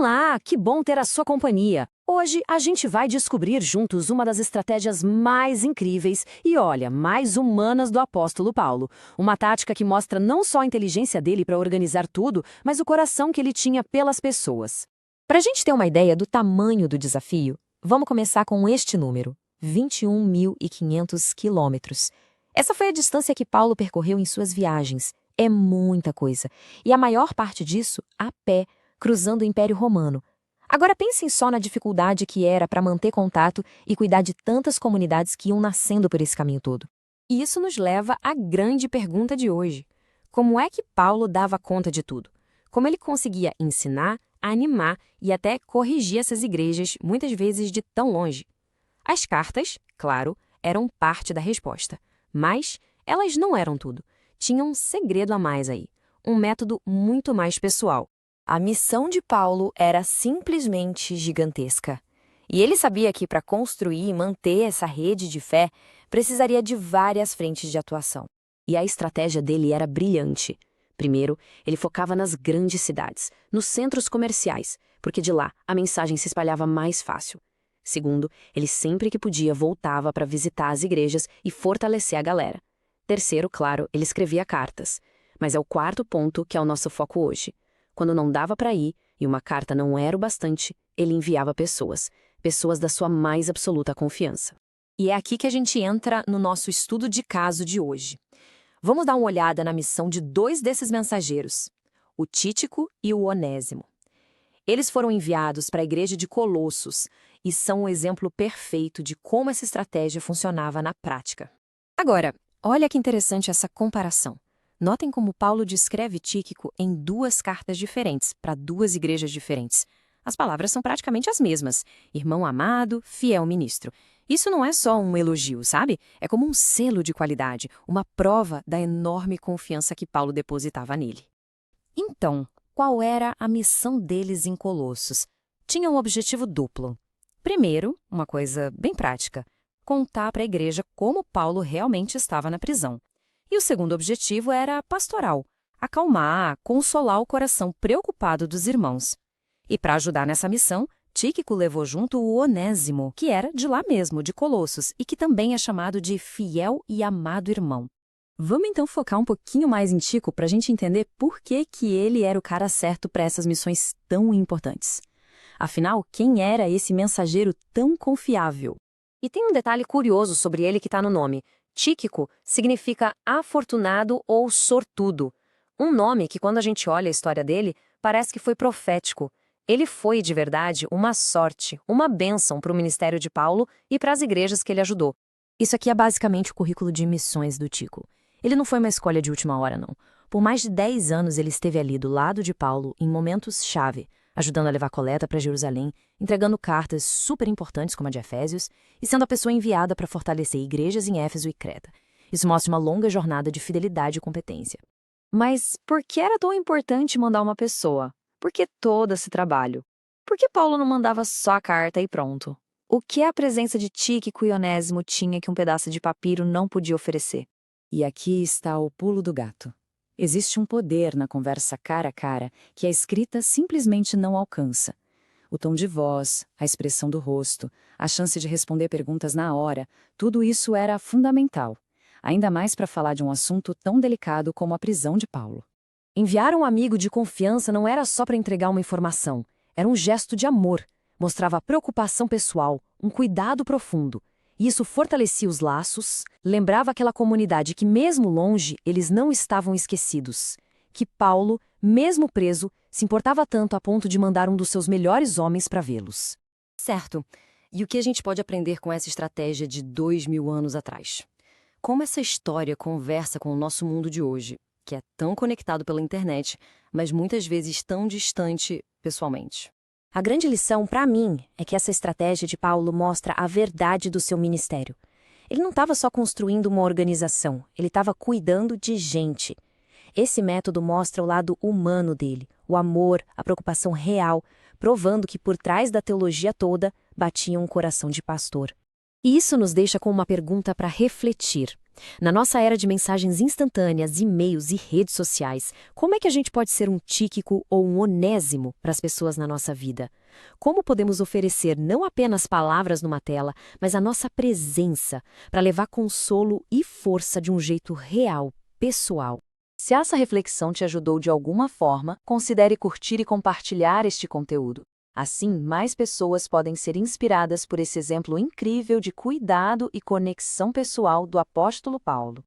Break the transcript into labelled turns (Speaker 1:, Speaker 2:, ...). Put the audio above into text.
Speaker 1: Olá, que bom ter a sua companhia. Hoje a gente vai descobrir juntos uma das estratégias mais incríveis e, olha, mais humanas do apóstolo Paulo. Uma tática que mostra não só a inteligência dele para organizar tudo, mas o coração que ele tinha pelas pessoas.
Speaker 2: Para a gente ter uma ideia do tamanho do desafio, vamos começar com este número: 21.500 quilômetros. Essa foi a distância que Paulo percorreu em suas viagens. É muita coisa. E a maior parte disso a pé, cruzando o Império Romano. Agora pensem só na dificuldade que era para manter contato e cuidar de tantas comunidades que iam nascendo por esse caminho todo. E isso nos leva à grande pergunta de hoje. Como é que Paulo dava conta de tudo? Como ele conseguia ensinar, animar e até corrigir essas igrejas, muitas vezes de tão longe? As cartas, claro, eram parte da resposta. Mas elas não eram tudo. Tinha um segredo a mais aí. Um método muito mais pessoal. A missão de Paulo era simplesmente gigantesca. E ele sabia que para construir e manter essa rede de fé, precisaria de várias frentes de atuação.
Speaker 1: E a estratégia dele era brilhante. Primeiro, ele focava nas grandes cidades, nos centros comerciais, porque de lá a mensagem se espalhava mais fácil. Segundo, ele sempre que podia voltava para visitar as igrejas e fortalecer a galera. Terceiro, claro, ele escrevia cartas. Mas é o quarto ponto que é o nosso foco hoje. Quando não dava para ir, e uma carta não era o bastante, ele enviava pessoas da sua mais absoluta confiança.
Speaker 2: E é aqui que a gente entra no nosso estudo de caso de hoje. Vamos dar uma olhada na missão de dois desses mensageiros, o Tíquico e o Onésimo. Eles foram enviados para a igreja de Colossos e são um exemplo perfeito de como essa estratégia funcionava na prática. Agora, olha que interessante essa comparação. Notem como Paulo descreve Tíquico em duas cartas diferentes, para duas igrejas diferentes. As palavras são praticamente as mesmas: irmão amado, fiel ministro. Isso não é só um elogio, sabe? É como um selo de qualidade, uma prova da enorme confiança que Paulo depositava nele. Então, qual era a missão deles em Colossos? Tinha um objetivo duplo. Primeiro, uma coisa bem prática: contar para a igreja como Paulo realmente estava na prisão. E o segundo objetivo era pastoral: acalmar, consolar o coração preocupado dos irmãos. E para ajudar nessa missão, Tíquico levou junto o Onésimo, que era de lá mesmo, de Colossos, e que também é chamado de fiel e amado irmão. Vamos então focar um pouquinho mais em Tíquico para a gente entender por que ele era o cara certo para essas missões tão importantes. Afinal, quem era esse mensageiro tão confiável?
Speaker 1: E tem um detalhe curioso sobre ele que está no nome. Tíquico significa afortunado ou sortudo. Um nome que, quando a gente olha a história dele, parece que foi profético. Ele foi, de verdade, uma sorte, uma bênção para o ministério de Paulo e para as igrejas que ele ajudou.
Speaker 2: Isso aqui é basicamente o currículo de missões do Tíquico. Ele não foi uma escolha de última hora, não. Por mais de 10 anos ele esteve ali do lado de Paulo em momentos-chave, ajudando a levar coleta para Jerusalém, entregando cartas super importantes como a de Efésios e sendo a pessoa enviada para fortalecer igrejas em Éfeso e Creta. Isso mostra uma longa jornada de fidelidade e competência.
Speaker 1: Mas por que era tão importante mandar uma pessoa? Por que todo esse trabalho? Por que Paulo não mandava só a carta e pronto? O que a presença de Tíquico e Onésimo tinha que um pedaço de papiro não podia oferecer?
Speaker 3: E aqui está o pulo do gato. Existe um poder na conversa cara a cara que a escrita simplesmente não alcança. O tom de voz, a expressão do rosto, a chance de responder perguntas na hora, tudo isso era fundamental. Ainda mais para falar de um assunto tão delicado como a prisão de Paulo.
Speaker 1: Enviar um amigo de confiança não era só para entregar uma informação. Era um gesto de amor. Mostrava preocupação pessoal, um cuidado profundo. E isso fortalecia os laços, lembrava aquela comunidade que, mesmo longe, eles não estavam esquecidos. Que Paulo, mesmo preso, se importava tanto a ponto de mandar um dos seus melhores homens para vê-los.
Speaker 2: Certo. E o que a gente pode aprender com essa estratégia de 2000 anos atrás? Como essa história conversa com o nosso mundo de hoje, que é tão conectado pela internet, mas muitas vezes tão distante pessoalmente?
Speaker 1: A grande lição, para mim, é que essa estratégia de Paulo mostra a verdade do seu ministério. Ele não estava só construindo uma organização, ele estava cuidando de gente. Esse método mostra o lado humano dele, o amor, a preocupação real, provando que por trás da teologia toda batia um coração de pastor. E isso nos deixa com uma pergunta para refletir.
Speaker 2: Na nossa era de mensagens instantâneas, e-mails e redes sociais, como é que a gente pode ser um Tíquico ou um Onésimo para as pessoas na nossa vida? Como podemos oferecer não apenas palavras numa tela, mas a nossa presença para levar consolo e força de um jeito real, pessoal?
Speaker 3: Se essa reflexão te ajudou de alguma forma, considere curtir e compartilhar este conteúdo. Assim, mais pessoas podem ser inspiradas por esse exemplo incrível de cuidado e conexão pessoal do apóstolo Paulo.